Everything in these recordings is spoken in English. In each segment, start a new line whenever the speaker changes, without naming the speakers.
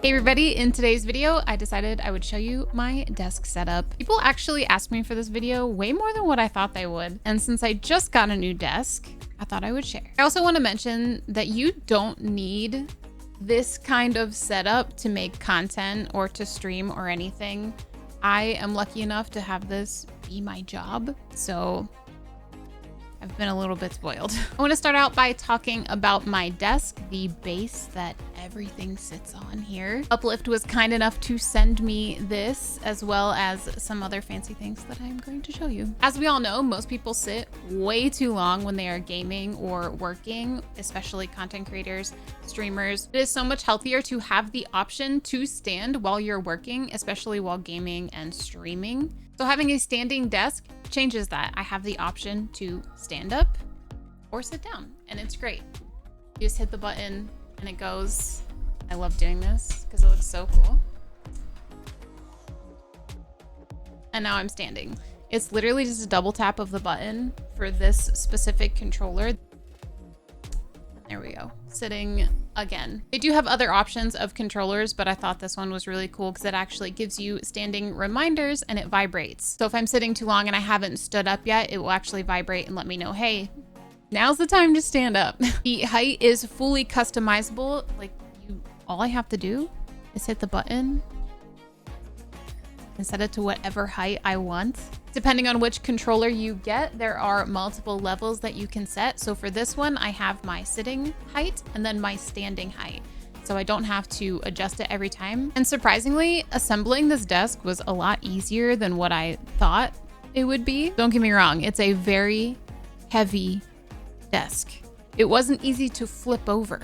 Hey everybody, in today's video, I decided I would show you my desk setup. People actually asked me for this video way more than what I thought they would. And since I just got a new desk, I thought I would share. I also want to mention that you don't need this kind of setup to make content or to stream or anything. I am lucky enough to have this be my job, so I've been a little bit spoiled. I want to start out by talking about my desk, the base that everything sits on here. Uplift was kind enough to send me this, as well as some other fancy things that I'm going to show you. As we all know, most people sit way too long when they are gaming or working, especially content creators, streamers. It is so much healthier to have the option to stand while you're working, especially while gaming and streaming. So having a standing desk changes that. I have the option to stand up or sit down, and it's great. You just hit the button and it goes. I love doing this because it looks so cool. And now I'm standing. It's literally just a double tap of the button for this specific controller. There we go. Sitting again. They do have other options of controllers, but I thought this one was really cool because it actually gives you standing reminders and it vibrates. So if I'm sitting too long and I haven't stood up yet, it will actually vibrate and let me know, hey, now's the time to stand up. The height is fully customizable. Like, all I have to do is hit the button and set it to whatever height I want. Depending on which controller you get, there are multiple levels that you can set. So for this one, I have my sitting height and then my standing height. So I don't have to adjust it every time. And surprisingly, assembling this desk was a lot easier than what I thought it would be. Don't get me wrong, it's a very heavy desk. It wasn't easy to flip over,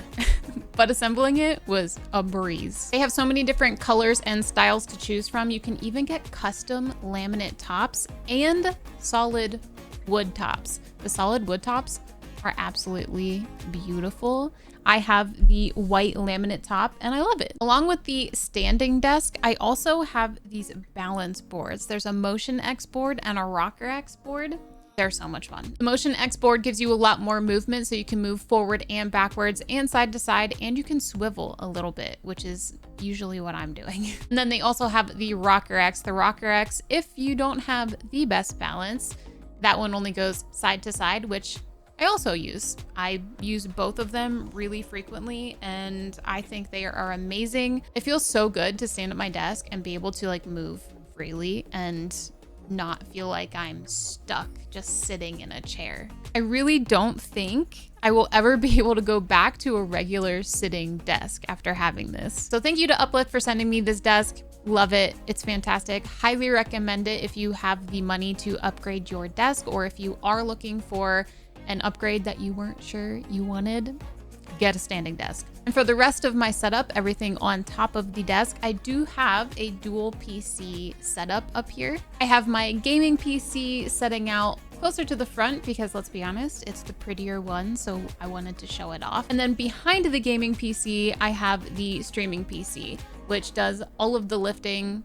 but assembling it was a breeze. They have so many different colors and styles to choose from. You can even get custom laminate tops and solid wood tops. The solid wood tops are absolutely beautiful. I have the white laminate top and I love it. Along with the standing desk, I also have these balance boards. There's a Motion X board and a Rocker X board. They're so much fun. The Motion X board gives you a lot more movement, so you can move forward and backwards and side to side, and you can swivel a little bit, which is usually what I'm doing. And then they also have the Rocker X. The Rocker X, if you don't have the best balance, that one only goes side to side, which I also use. I use both of them really frequently, and I think they are amazing. It feels so good to stand at my desk and be able to like move freely and not feel like I'm stuck just sitting in a chair. I really don't think I will ever be able to go back to a regular sitting desk after having this. So thank you to Uplift for sending me this desk. Love it. It's fantastic. Highly recommend it if you have the money to upgrade your desk, or if you are looking for an upgrade that you weren't sure you wanted, get a standing desk. And for the rest of my setup, everything on top of the desk, I do have a dual PC setup up here. I have my gaming PC setting out closer to the front because, let's be honest, it's the prettier one, so I wanted to show it off. And then behind the gaming PC, I have the streaming PC, which does all of the lifting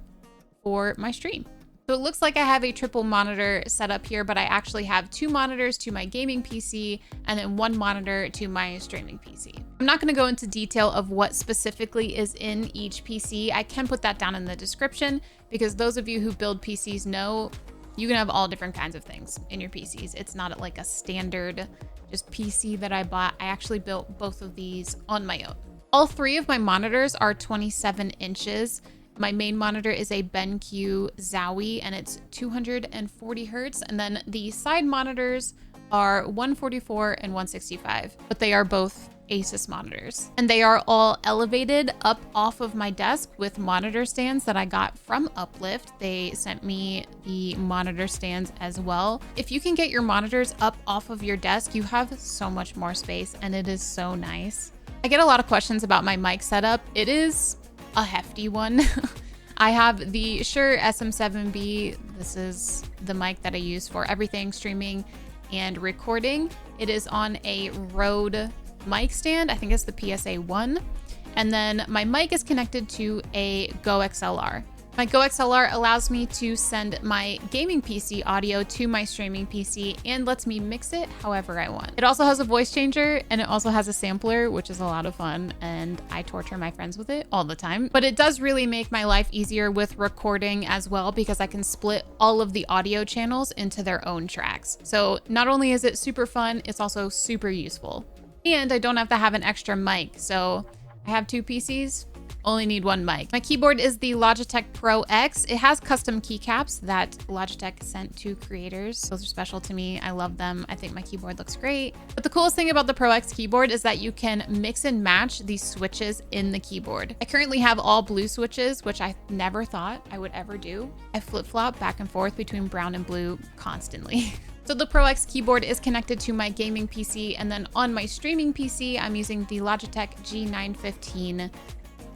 for my stream. So it looks like I have a triple monitor set up here, but I actually have 2 monitors to my gaming PC and then 1 monitor to my streaming PC. I'm not going to go into detail of what specifically is in each PC. I can put that down in the description because those of you who build PCs know you can have all different kinds of things in your PCs. It's not like a standard just PC that I bought. I actually built both of these on my own. All 3 of my monitors are 27 inches. My main monitor is a BenQ Zowie and it's 240 hertz. And then the side monitors are 144 and 165, but they are both ASUS monitors. And they are all elevated up off of my desk with monitor stands that I got from Uplift. They sent me the monitor stands as well. If you can get your monitors up off of your desk, you have so much more space and it is so nice. I get a lot of questions about my mic setup. It is a hefty one. I have the Shure SM7B. This is the mic that I use for everything streaming and recording. It is on a Rode mic stand. I think it's the PSA 1. And then my mic is connected to a Go XLR. My Go XLR allows me to send my gaming PC audio to my streaming PC and lets me mix it however I want. It also has a voice changer and it also has a sampler, which is a lot of fun, and I torture my friends with it all the time. But it does really make my life easier with recording as well, because I can split all of the audio channels into their own tracks. So not only is it super fun, it's also super useful. And I don't have to have an extra mic. So I have 2 PCs. Only need 1 mic. My keyboard is the Logitech Pro X. It has custom keycaps that Logitech sent to creators. Those are special to me. I love them. I think my keyboard looks great. But the coolest thing about the Pro X keyboard is that you can mix and match these switches in the keyboard. I currently have all blue switches, which I never thought I would ever do. I flip-flop back and forth between brown and blue constantly. So the Pro X keyboard is connected to my gaming PC, and then on my streaming PC, I'm using the Logitech G915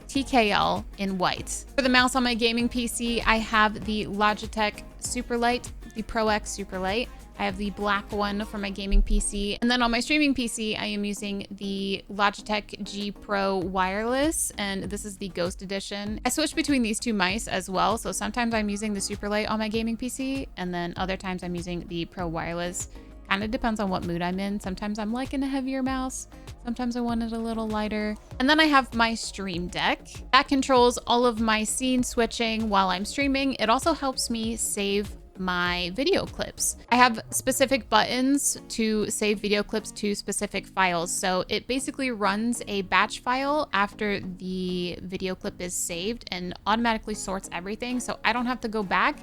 TKL in white. For the mouse on my gaming PC, I have the Logitech Superlight, the Pro X Superlight. I have the black one for my gaming PC. And then on my streaming PC, I am using the Logitech G Pro Wireless, and this is the Ghost Edition. I switch between these 2 mice as well. So sometimes I'm using the Superlight on my gaming PC, and then other times I'm using the Pro Wireless. Kind of depends on what mood I'm in. Sometimes I'm liking a heavier mouse. Sometimes I want it a little lighter. And then I have my Stream Deck. That controls all of my scene switching while I'm streaming. It also helps me save my video clips. I have specific buttons to save video clips to specific files. So it basically runs a batch file after the video clip is saved and automatically sorts everything. So I don't have to go back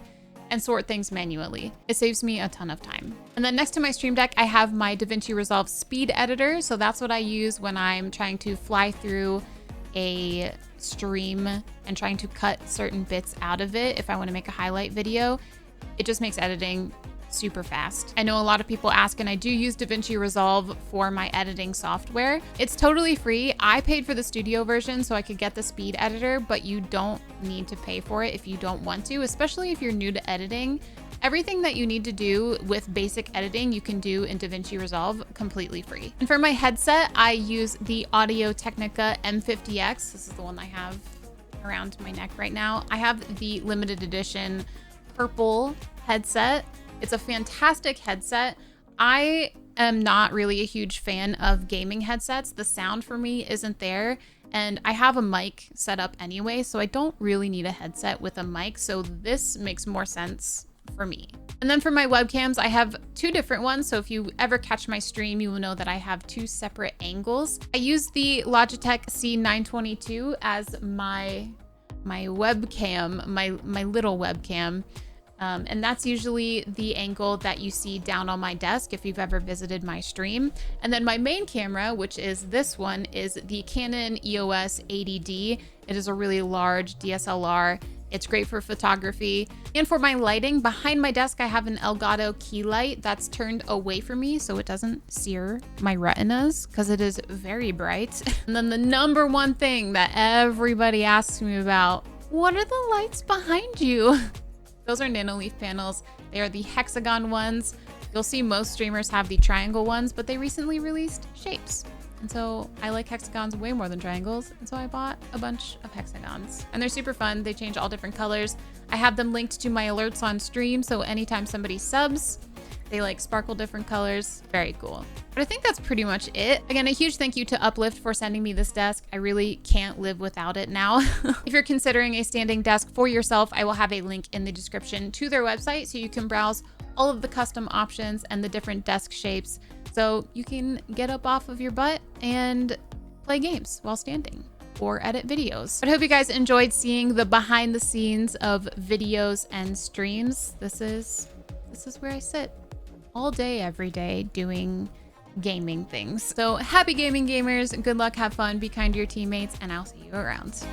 and sort things manually. It saves me a ton of time. And then next to my Stream Deck, I have my DaVinci Resolve Speed Editor. So that's what I use when I'm trying to fly through a stream and trying to cut certain bits out of it. If I want to make a highlight video, it just makes editing super fast. I know a lot of people ask, and I do use DaVinci Resolve for my editing software. It's totally free. I paid for the studio version so I could get the speed editor, but you don't need to pay for it if you don't want to, especially if you're new to editing. Everything that you need to do with basic editing, you can do in DaVinci Resolve completely free. And for my headset, I use the Audio-Technica M50X. This is the one I have around my neck right now. I have the limited edition purple headset. It's a fantastic headset. I am not really a huge fan of gaming headsets. The sound for me isn't there, and I have a mic set up anyway, so I don't really need a headset with a mic, so this makes more sense for me. And then for my webcams, I have 2 different ones, so if you ever catch my stream, you will know that I have 2 separate angles. I use the Logitech C922 as my webcam, my little webcam. And that's usually the angle that you see down on my desk if you've ever visited my stream. And then my main camera, which is this one, is the Canon EOS 80D. It is a really large DSLR. It's great for photography. And for my lighting, behind my desk, I have an Elgato key light that's turned away from me so it doesn't sear my retinas because it is very bright. And then the number one thing that everybody asks me about, what are the lights behind you? Those are Nanoleaf panels. They are the hexagon ones. You'll see most streamers have the triangle ones, but they recently released shapes. And so I like hexagons way more than triangles. And so I bought a bunch of hexagons. And they're super fun. They change all different colors. I have them linked to my alerts on stream. So anytime somebody subs, they like sparkle different colors. Very cool. But I think that's pretty much it. Again, a huge thank you to Uplift for sending me this desk. I really can't live without it now. If you're considering a standing desk for yourself, I will have a link in the description to their website so you can browse all of the custom options and the different desk shapes so you can get up off of your butt and play games while standing or edit videos. But I hope you guys enjoyed seeing the behind the scenes of videos and streams. This is where I sit all day, every day, doing gaming things. So happy gaming, gamers. Good luck, have fun, be kind to your teammates, and I'll see you around.